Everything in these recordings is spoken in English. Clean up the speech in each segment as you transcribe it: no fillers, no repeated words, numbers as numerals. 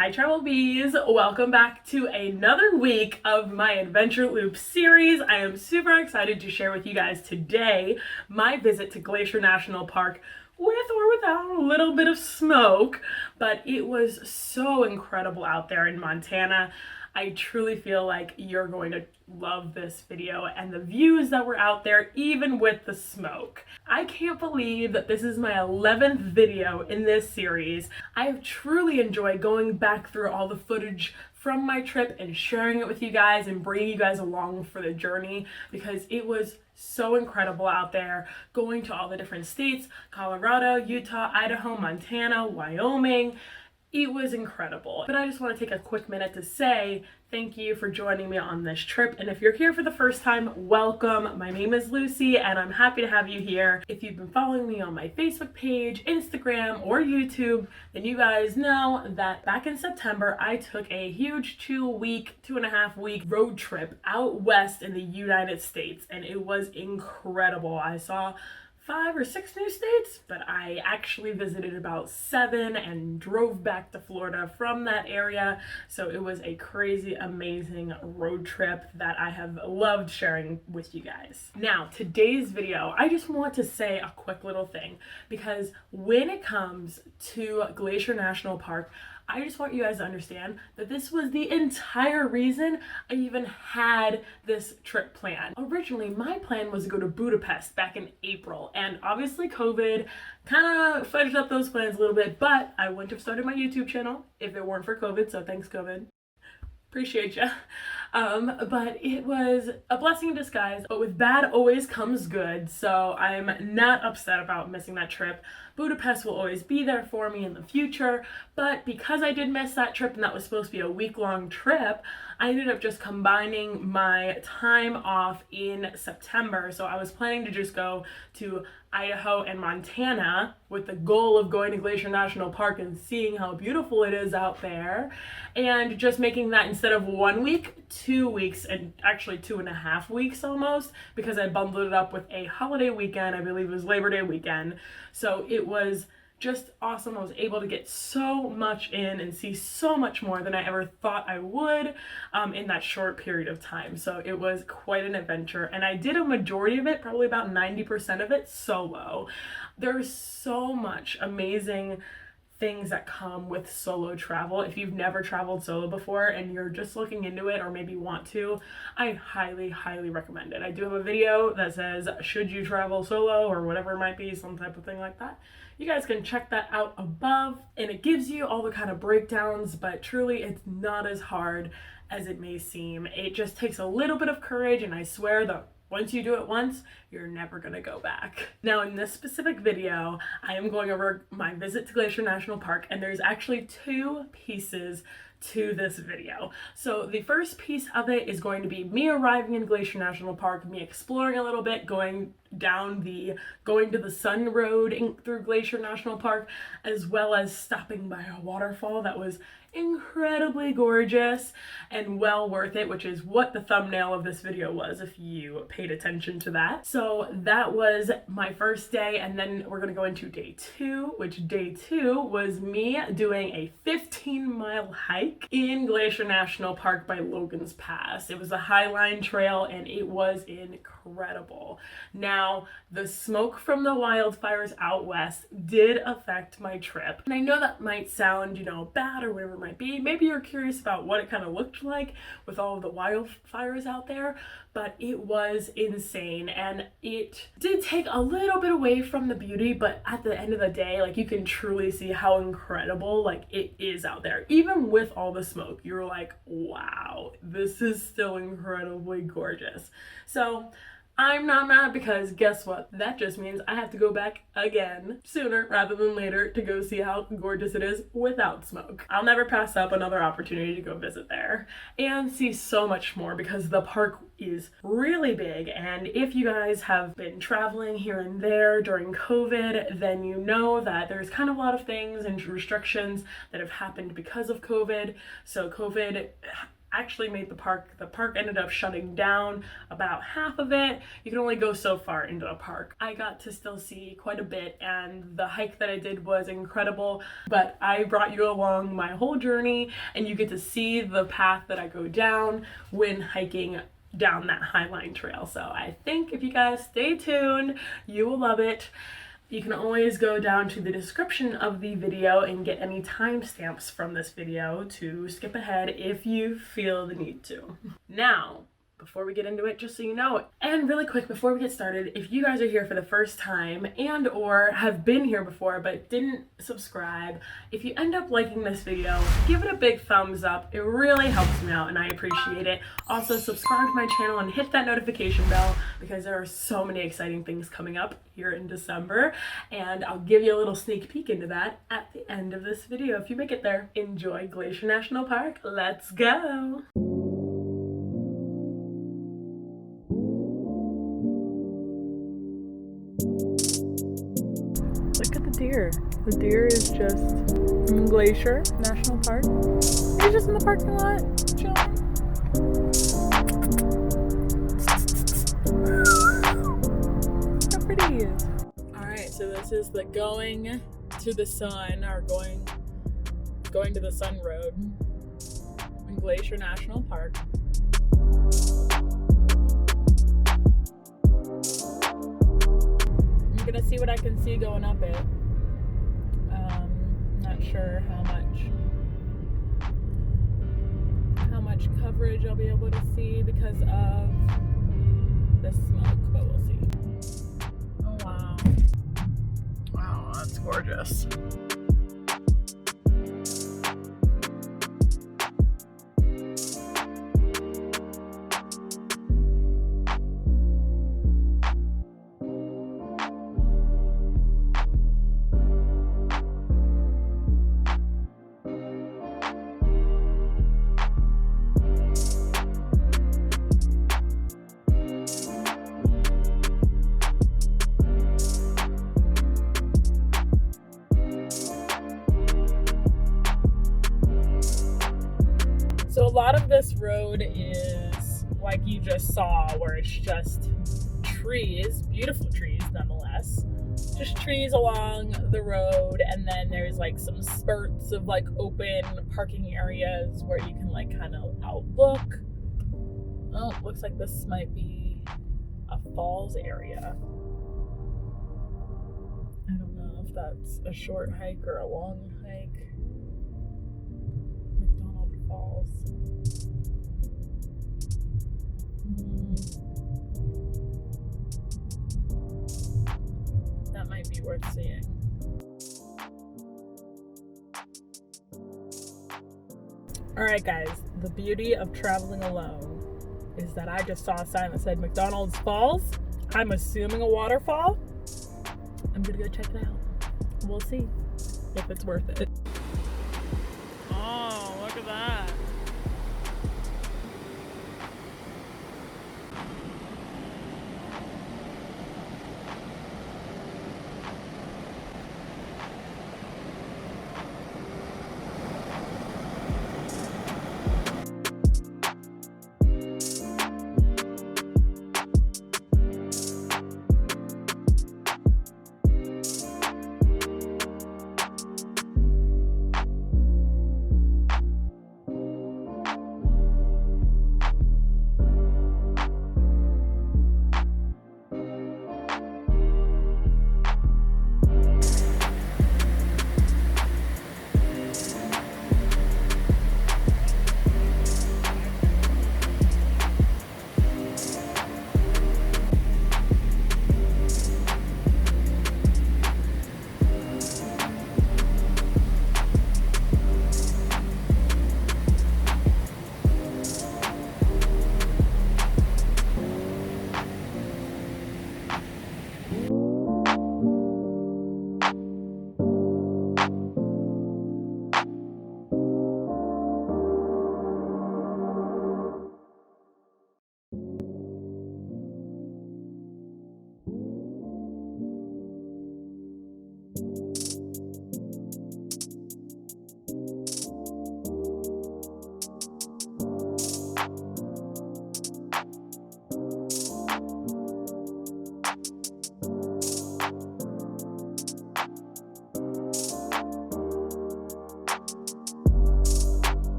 Hi Travel Bees, welcome back to another week of my Adventure Loop series. I am super excited to share with you guys today my visit to Glacier National Park with or without a little bit of smoke, but it was so incredible out there in Montana. I truly feel like you're going to love this video and the views that were out there, even with the smoke. I can't believe that this is my 11th video in this series. I have truly enjoyed going back through all the footage from my trip and sharing it with you guys and bringing you guys along for the journey because it was so incredible out there, going to all the different states, Colorado, Utah, Idaho, Montana, Wyoming. It was incredible. But I just want to take a quick minute to say thank you for joining me on this trip. And if you're here for the first time, welcome. My name is Lucie and I'm happy to have you here. If you've been following me on my Facebook page, Instagram, or YouTube, then you guys know that back in September, I took a huge 2.5 week road trip out west in the United States. And it was incredible. I saw 5 or 6 new states, but I actually visited about 7 and drove back to Florida from that area. So it was a crazy, amazing road trip that I have loved sharing with you guys. Now, today's video, I just want to say a quick little thing because when it comes to Glacier National Park, I just want you guys to understand that this was the entire reason I even had this trip planned. Originally, my plan was to go to Budapest back in April, and obviously COVID kind of fudged up those plans a little bit, but I wouldn't have started my YouTube channel if it weren't for COVID, so thanks COVID. Appreciate ya. But it was a blessing in disguise, but with bad always comes good, so I'm not upset about missing that trip. Budapest will always be there for me in the future, but because I did miss that trip and that was supposed to be a week-long trip, I ended up just combining my time off in September. So I was planning to just go to Idaho and Montana with the goal of going to Glacier National Park and seeing how beautiful it is out there, and just making that instead of 1 week, 2 weeks, and actually 2.5 weeks almost, because I bundled it up with a holiday weekend. I believe it was Labor Day weekend. So it was just awesome. I was able to get so much in and see so much more than I ever thought I would in that short period of time. So it was quite an adventure, and I did a majority of it, probably about 90% of it, solo. There's so much amazing things that come with solo travel. If you've never traveled solo before and you're just looking into it or maybe want to, I highly, highly recommend it. I do have a video that says, should you travel solo, or whatever it might be, some type of thing like that. You guys can check that out above, and it gives you all the kind of breakdowns, but truly it's not as hard as it may seem. It just takes a little bit of courage, and I swear that once you do it once, you're never gonna go back. Now, in this specific video, I am going over my visit to Glacier National Park, and there's actually 2 pieces to this video. So the first piece of it is going to be me arriving in Glacier National Park, me exploring a little bit, going to the Sun Road through Glacier National Park, as well as stopping by a waterfall that was incredibly gorgeous and well worth it, which is what the thumbnail of this video was if you paid attention to that. So that was my first day, and then we're gonna go into day 2, which day 2 was me doing a 15-mile hike in Glacier National Park by Logan's Pass. It was a Highline trail and it was incredible. Now, the smoke from the wildfires out west did affect my trip. And I know that might sound, bad or whatever it might be. Maybe you're curious about what it kind of looked like with all of the wildfires out there, but it was insane. And it did take a little bit away from the beauty, but at the end of the day, you can truly see how incredible, it is out there. Even with all the smoke, you're like, wow, this is still incredibly gorgeous. So I'm not mad, because guess what? That just means I have to go back again sooner rather than later to go see how gorgeous it is without smoke. I'll never pass up another opportunity to go visit there and see so much more, because the park is really big. And if you guys have been traveling here and there during COVID, then you know that there's kind of a lot of things and restrictions that have happened because of COVID. So COVID actually made the park ended up shutting down about half of it. You can only go so far into the park. I got to still see quite a bit, and the hike that I did was incredible, but I brought you along my whole journey, and you get to see the path that I go down when hiking down that Highline trail. So I think if you guys stay tuned, you will love it. You can always go down to the description of the video and get any timestamps from this video to skip ahead if you feel the need to. Now, before we get into it, just so you know, and really quick before we get started, if you guys are here for the first time and or have been here before but didn't subscribe, if you end up liking this video, give it a big thumbs up. It really helps me out and I appreciate it. Also, subscribe to my channel and hit that notification bell because there are so many exciting things coming up here in December, and I'll give you a little sneak peek into that at the end of this video if you make it there. Enjoy Glacier National Park. Let's go! Look at the deer. The deer is just in Glacier National Park. He's just in the parking lot, chilling. How pretty he is. Alright, so this is the going to the sun, or going to the sun road in Glacier National Park. I'm gonna see what I can see going up it. Not sure how much coverage I'll be able to see because of the smoke, but we'll see. Oh wow. Wow, that's gorgeous. So a lot of this road is like you just saw, where it's just trees, beautiful trees nonetheless, just trees along the road, and then there's like some spurts of like open parking areas where you can like kind of outlook. Oh, looks like this might be a falls area. I don't know if that's a short hike or a long hike. McDonald Falls. That might be worth seeing. Alright guys, the beauty of traveling alone is that I just saw a sign that said McDonald's Falls. I'm assuming a waterfall. I'm gonna go check it out. We'll see if it's worth it. Oh, look at that.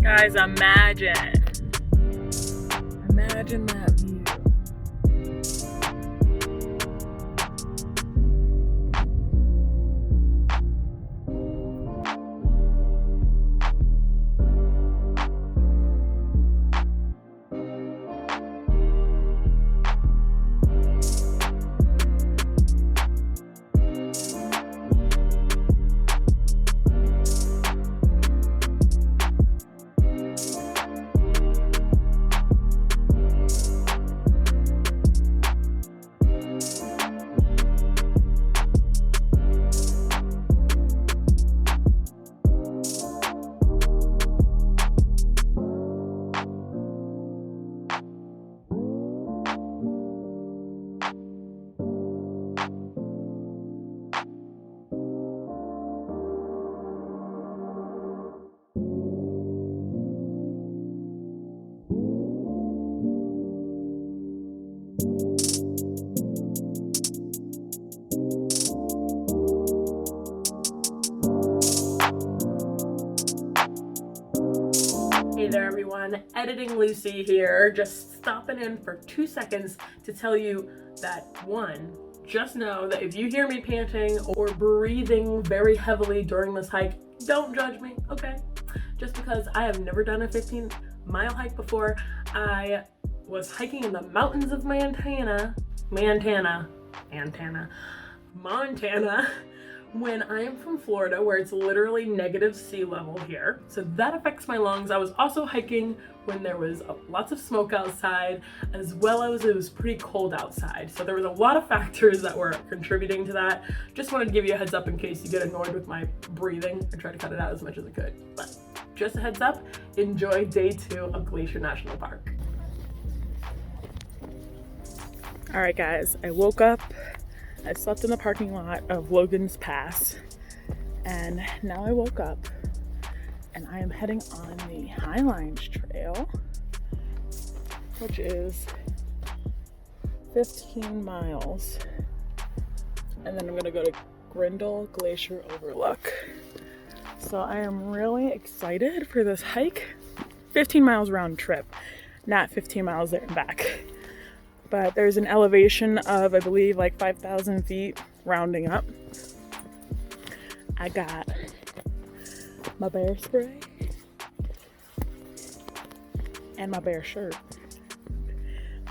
Guys, imagine that view. Hey there everyone, Editing Lucie here, just stopping in for 2 seconds to tell you that one, just know that if you hear me panting or breathing very heavily during this hike, don't judge me, okay? Just because I have never done a 15-mile hike before. I was hiking in the mountains of Montana, when I am from Florida, where it's literally negative sea level here. So that affects my lungs. I was also hiking when there was lots of smoke outside, as well as it was pretty cold outside. So there was a lot of factors that were contributing to that. Just wanted to give you a heads up in case you get annoyed with my breathing. I tried to cut it out as much as I could. But just a heads up, enjoy day 2 of Glacier National Park. All right guys, I woke up. I slept in the parking lot of Logan's Pass, and now I woke up and I am heading on the Highline trail, which is 15 miles, and then I'm gonna go to Grinnell Glacier Overlook. So I am really excited for this hike. 15 miles round trip, not 15 miles there and back. But there's an elevation of, I believe, like 5,000 feet, rounding up. I got my bear spray and my bear shirt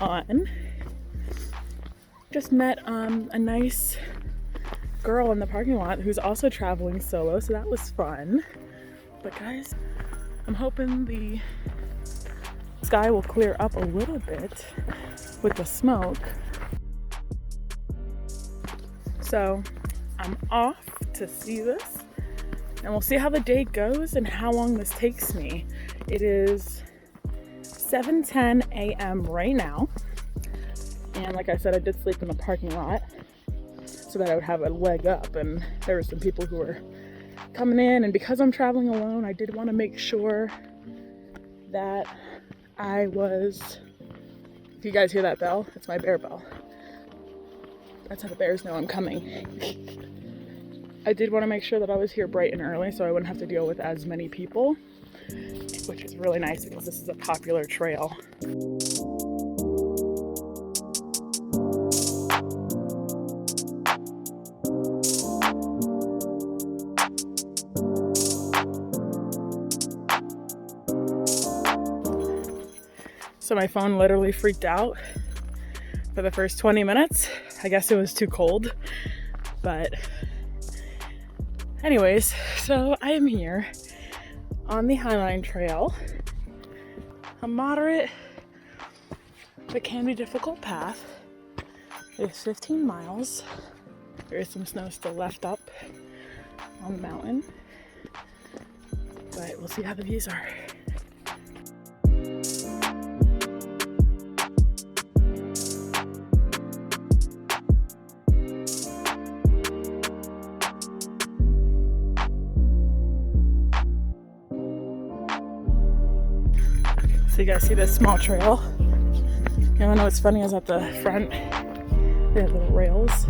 on. Just met a nice girl in the parking lot who's also traveling solo, so that was fun. But guys, I'm hoping the sky will clear up a little bit with the smoke. So I'm off to see this, and we'll see how the day goes and how long this takes me. It is 7:10 a.m. right now, and like I said, I did sleep in the parking lot so that I would have a leg up, and there were some people who were coming in, and because I'm traveling alone, I did want to make sure that I was, if you guys hear that bell, it's my bear bell. That's how the bears know I'm coming. I did want to make sure that I was here bright and early so I wouldn't have to deal with as many people, which is really nice because this is a popular trail. So my phone literally freaked out for the first 20 minutes. I guess it was too cold, but anyways, so I am here on the Highline Trail, a moderate but can be difficult path. It's 15 miles. There is some snow still left up on the mountain, but we'll see how the views are. So you guys see this small trail. You wanna know what's funny is at the front, they have little rails.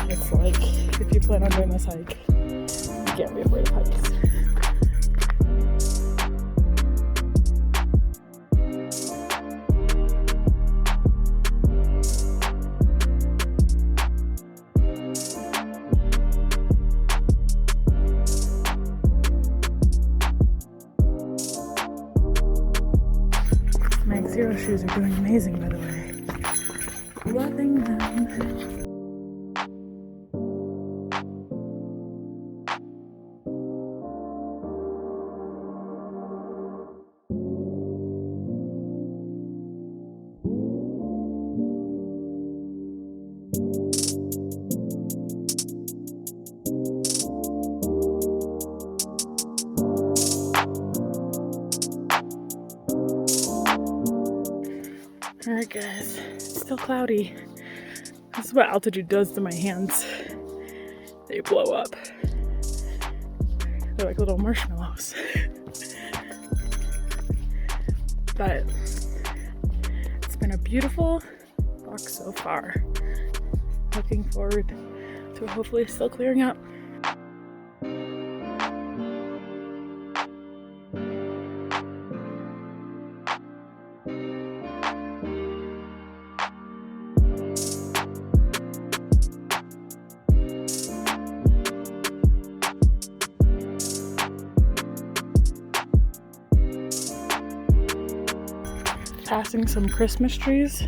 It's like, if you plan on doing this hike, you can't be afraid of heights. Xero Shoes are doing amazing, by the way. Loving them. Alright guys, it's still cloudy. This is what altitude does to my hands. They blow up. They're like little marshmallows. But it's been a beautiful walk so far. Looking forward to it hopefully still clearing up. Passing some Christmas trees,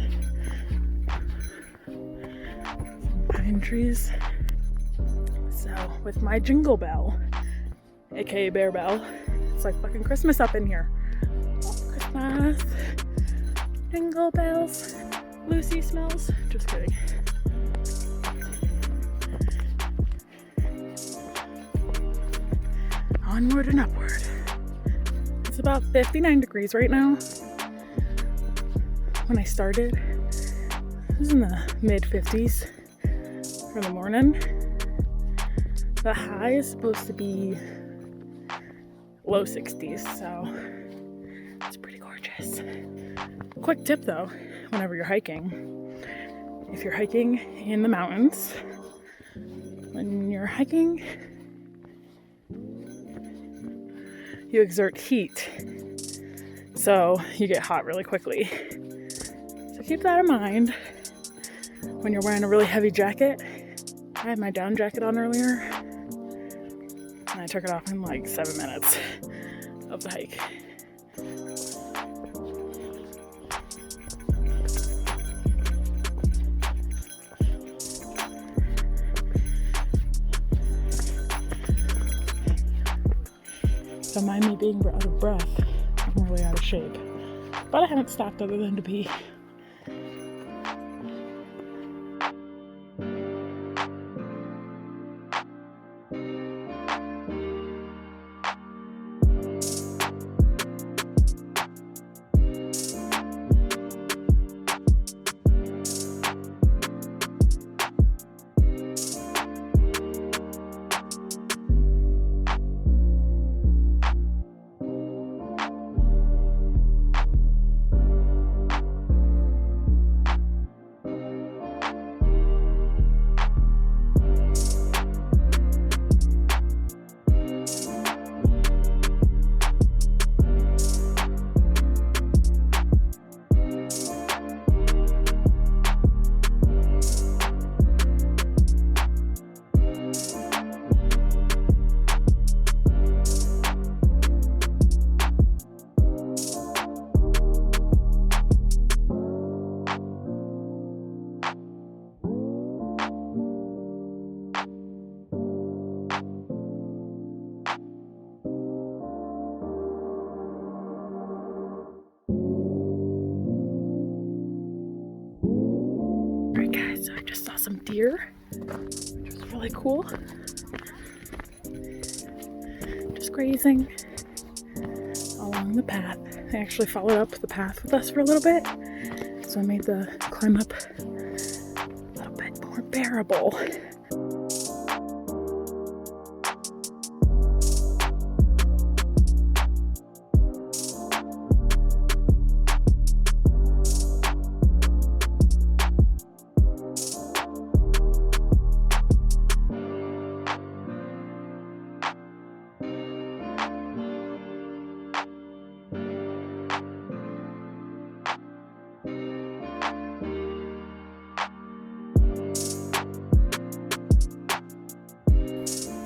some pine trees. So with my jingle bell, aka bear bell, it's like fucking Christmas up in here. Christmas, jingle bells, Lucie smells. Just kidding. Onward and upward. It's about 59 degrees right now. When I started, it was in the mid 50s for the morning. The high is supposed to be low 60s, so it's pretty gorgeous. Quick tip though, whenever you're hiking, if you're hiking in the mountains, when you're hiking, you exert heat, so you get hot really quickly. So keep that in mind when you're wearing a really heavy jacket. I had my down jacket on earlier, and I took it off in like 7 minutes of the hike. Don't mind me being out of breath. I'm really out of shape. But I haven't stopped other than to pee. Alright guys, so I just saw some deer, which was really cool. Just grazing along the path. They actually followed up the path with us for a little bit, so I made the climb up a little bit more bearable.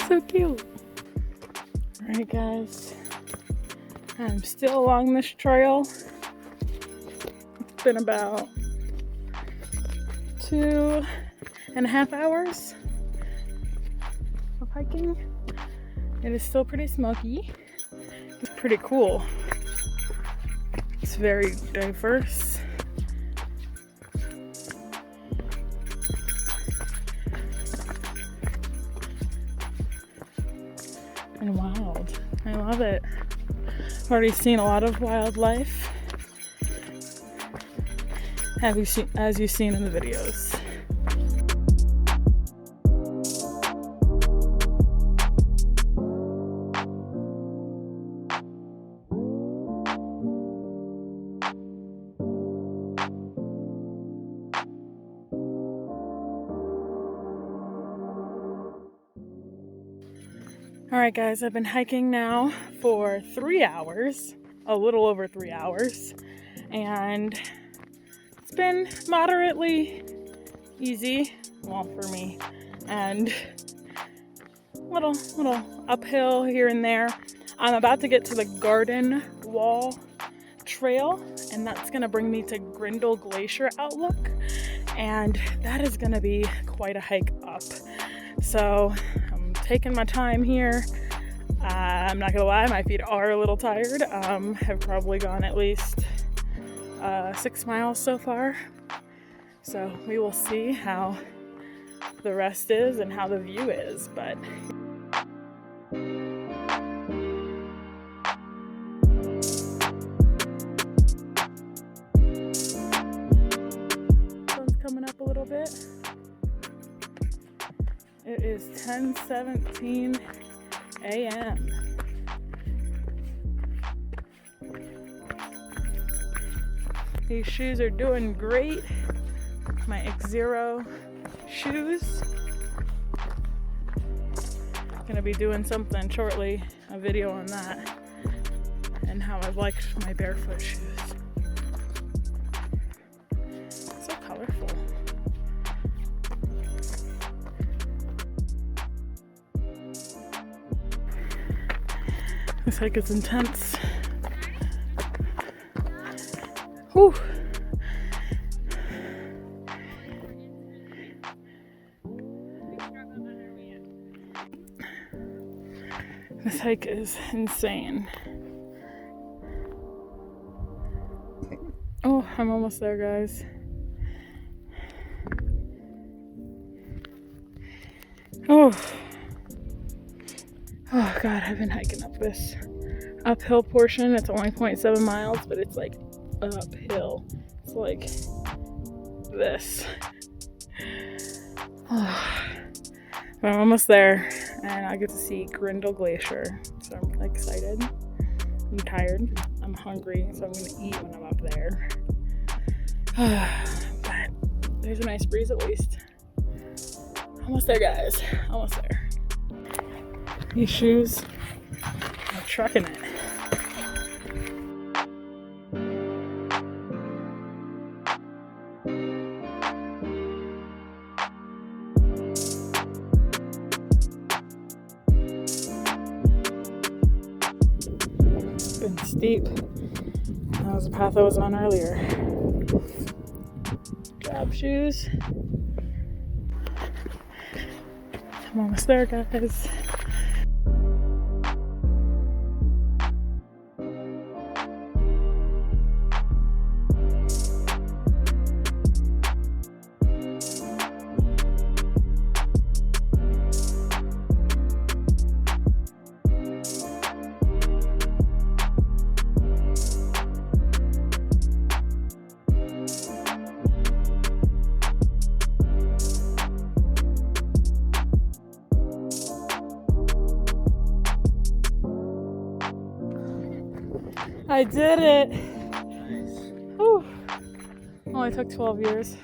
So cute. Alright guys, I'm still along this trail. been about 2.5 hours of hiking. It is still pretty smoky. It's pretty cool. It's very diverse. And wild. I love it. I've already seen a lot of wildlife, as you've seen in the videos. Alright guys, I've been hiking now for 3 hours, a little over 3 hours, and it's been moderately easy, well for me, and little uphill here and there. I'm about to get to the Garden Wall Trail, and that's going to bring me to Grinnell Glacier outlook, and that is going to be quite a hike up. So taking my time here. I'm not gonna lie, my feet are a little tired. Have probably gone at least 6 miles so far. So we will see how the rest is and how the view is, but sun's coming up a little bit. It is 10:17 a.m. These shoes are doing great. My Xero Shoes. Gonna be doing something shortly, a video on that, and how I've liked my barefoot shoes. So colorful. This hike is intense. Whew. This hike is insane. Oh, I'm almost there, guys. Oh God, I've been hiking up this uphill portion. It's only 0.7 miles, but it's like uphill. It's like this. But I'm almost there, and I get to see Grinnell Glacier, so I'm excited. I'm tired. I'm hungry, so I'm gonna eat when I'm up there. But there's a nice breeze at least. Almost there, guys. Almost there. These shoes are trucking it. It's been steep. That was the path I was on earlier. Grab shoes. I'm almost there, guys. I did it! Nice. Whew. Only took 12 years.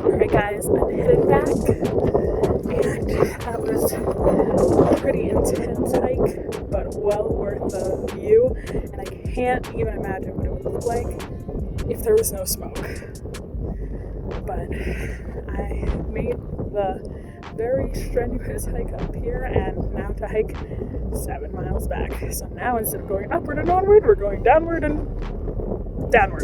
Alright guys, I'm headed back, and that was a pretty intense hike, but well worth the view, and I can't even imagine what it would look like if there was no smoke. But I made the very strenuous hike up here, and now to hike 7 miles back. So now instead of going upward and onward, we're going downward and downward.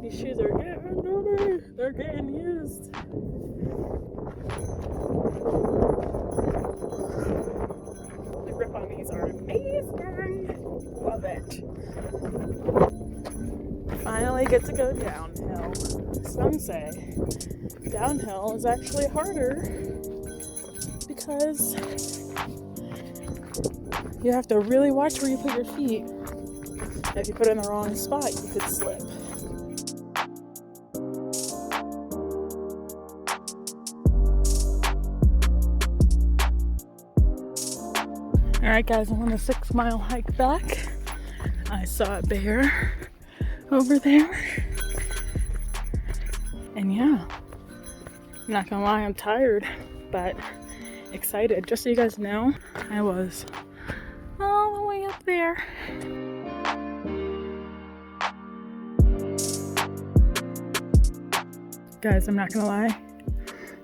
These shoes are getting dirty. They're getting used. The grip on these are amazing. Love it. Finally get to go downhill. Some say downhill is actually harder because you have to really watch where you put your feet. If you put it in the wrong spot, you could slip. Alright guys, I'm on a 6 mile hike back. I saw a bear over there. And yeah, I'm not gonna lie, I'm tired, but excited. Just so you guys know, I was all the way up there. Guys, I'm not gonna lie,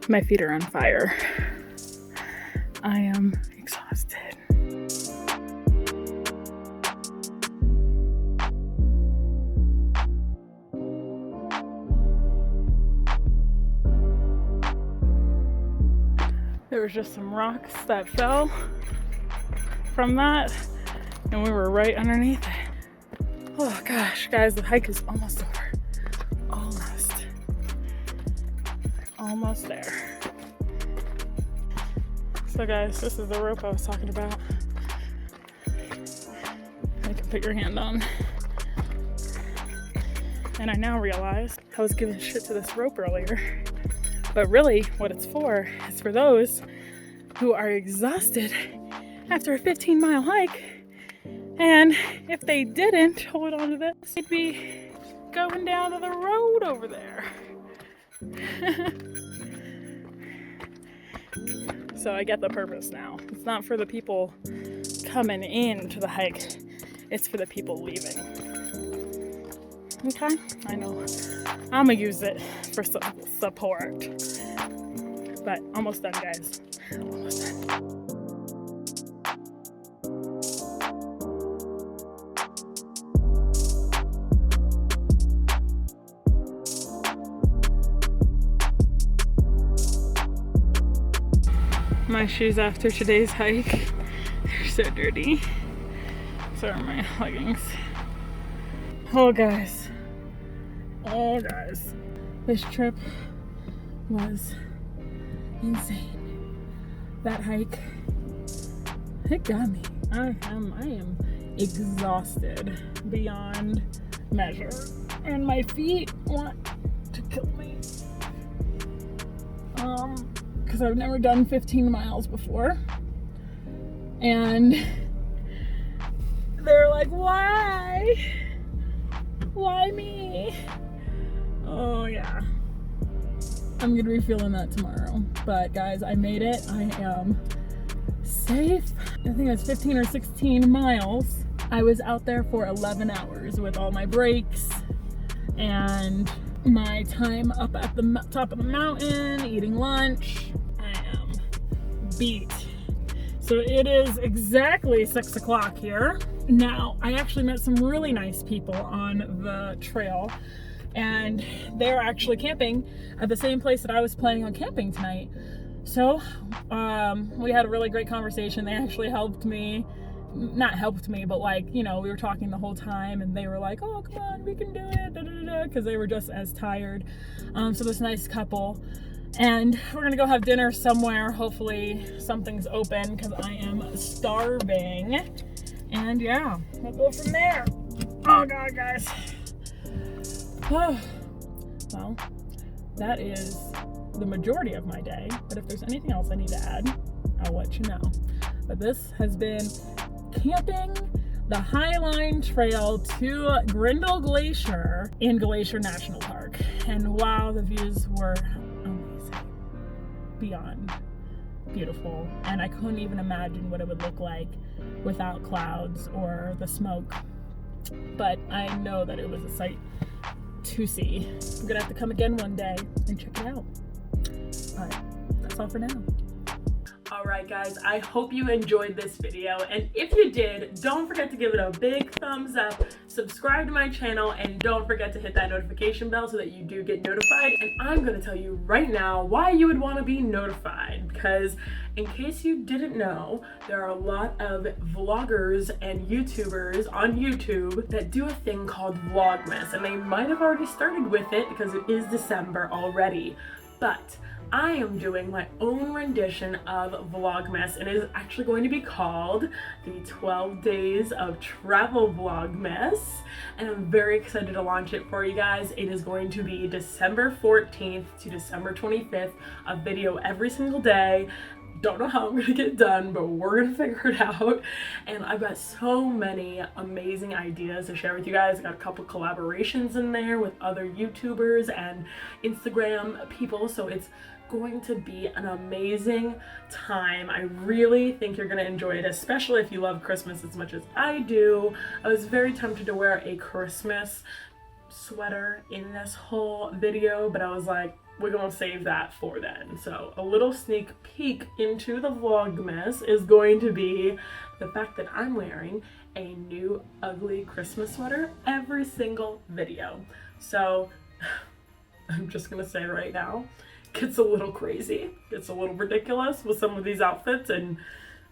my feet are on fire. I am exhausted. There was just some rocks that fell from that, and we were right underneath it. Oh gosh, guys, the hike is almost over. Almost there. So guys, this is the rope I was talking about. You can put your hand on. And I now realize I was giving shit to this rope earlier. But really, what it's for is for those who are exhausted after a 15-mile hike. And if they didn't hold on to this, they'd be going down to the road over there. So I get the purpose now. It's not for the people coming in to the hike. It's for the people leaving. Okay? I know. I'm gonna use it for support. But almost done, guys. Almost done. My shoes after today's hike, they're so dirty. So are my leggings. Oh guys, this trip was insane. That hike, it got me. I am exhausted beyond measure, and my feet want to kill me. Because I've never done 15 miles before, and they're like, why me? Oh yeah, I'm gonna be feeling that tomorrow. But guys, I made it. I am safe. I think it's 15 or 16 miles. I was out there for 11 hours with all my breaks and my time up at the top of the mountain eating lunch. I am beat. So it is exactly 6 o'clock here. Now, I actually met some really nice people on the trail, and they're actually camping at the same place that I was planning on camping tonight. So we had a really great conversation. They actually helped me. Not helped me, but like, you know, we were talking the whole time, and they were like, oh, come on, we can do it, because they were just as tired. So this nice couple, And we're gonna go have dinner somewhere. Hopefully something's open because I am starving. And yeah, we'll go from there. Oh God, guys. Oh. Well, that is the majority of my day. But if there's anything else I need to add, I'll let you know. But this has been camping the Highline Trail to Grinnell Glacier in Glacier National Park. And wow, the views were amazing. Beyond beautiful. And I couldn't even imagine what it would look like without clouds or the smoke. But I know that it was a sight to see. I'm gonna have to come again one day and check it out. All right, that's all for now. Alright guys, I hope you enjoyed this video, and if you did, don't forget to give it a big thumbs up, subscribe to my channel, and don't forget to hit that notification bell so that you do get notified. And I'm going to tell you right now why you would want to be notified, because in case you didn't know, there are a lot of vloggers and YouTubers on YouTube that do a thing called Vlogmas, and they might have already started with it because it is December already, but I am doing my own rendition of Vlogmas, and it is actually going to be called the 12 Days of Travel Vlogmas, and I'm very excited to launch it for you guys. It is going to be December 14th to December 25th, a video every single day. Don't know how I'm gonna get done, but we're gonna figure it out. And I've got so many amazing ideas to share with you guys. I got a couple collaborations in there with other YouTubers and Instagram people, so it's going to be an amazing time. I really think you're gonna enjoy it, especially if you love Christmas as much as I do. I was very tempted to wear a Christmas sweater in this whole video, but I was like, we're gonna save that for then. So a little sneak peek into the Vlogmas is going to be the fact that I'm wearing a new ugly Christmas sweater every single video. So I'm just gonna say right now, it gets a little crazy, it's a little ridiculous with some of these outfits, and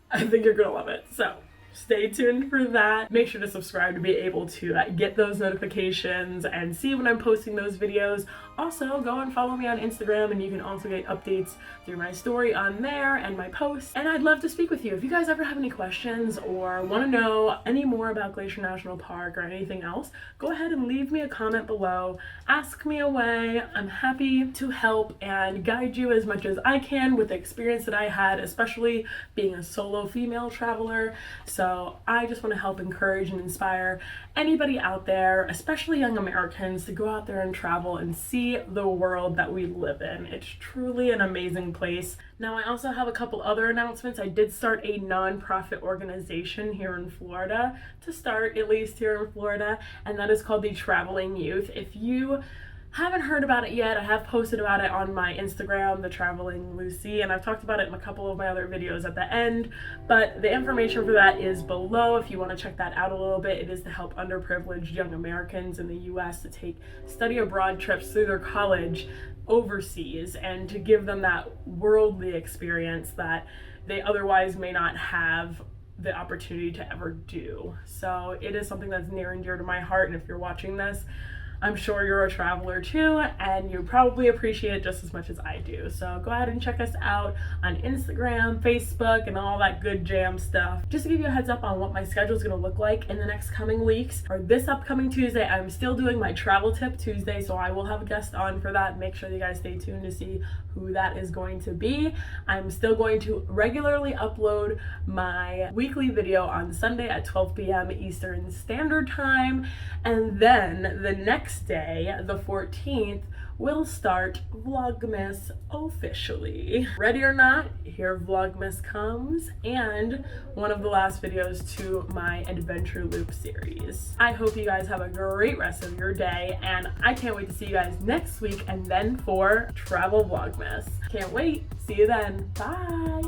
I think you're gonna love it. So stay tuned for that. Make sure to subscribe to be able to get those notifications and see when I'm posting those videos. Also, go and follow me on Instagram, and you can also get updates through my story on there and my posts. And I'd love to speak with you. If you guys ever have any questions or want to know any more about Glacier National Park or anything else, go ahead and leave me a comment below. Ask me away. I'm happy to help and guide you as much as I can with the experience that I had, especially being a solo female traveler. So I just want to help encourage and inspire anybody out there, especially young Americans, to go out there and travel and see the world that we live in. It's truly an amazing place. Now, I also have a couple other announcements. I did start a nonprofit organization here in Florida, to start at least here in Florida, and that is called the Traveling Youth. If you haven't heard about it yet, I have posted about it on my Instagram, the Traveling Lucie, and I've talked about it in a couple of my other videos at the end, but the information for that is below if you want to check that out a little bit. It is to help underprivileged young Americans in the US to take study abroad trips through their college overseas, and to give them that worldly experience that they otherwise may not have the opportunity to ever do. So it is something that's near and dear to my heart, and if you're watching this, I'm sure you're a traveler too, and you probably appreciate it just as much as I do. So go ahead and check us out on Instagram, Facebook, and all that good jam stuff. Just to give you a heads up on what my schedule is going to look like in the next coming weeks, or this upcoming Tuesday, I'm still doing my travel tip Tuesday, so I will have a guest on for that. Make sure you guys stay tuned to see who that is going to be. I'm still going to regularly upload my weekly video on Sunday at 12 p.m. Eastern Standard Time, and then the next day, the 14th, we'll start Vlogmas officially. Ready or not, here Vlogmas comes, and one of the last videos to my Adventure Loop series. I hope you guys have a great rest of your day, and I can't wait to see you guys next week and then for Travel Vlogmas. Can't wait. See you then. Bye.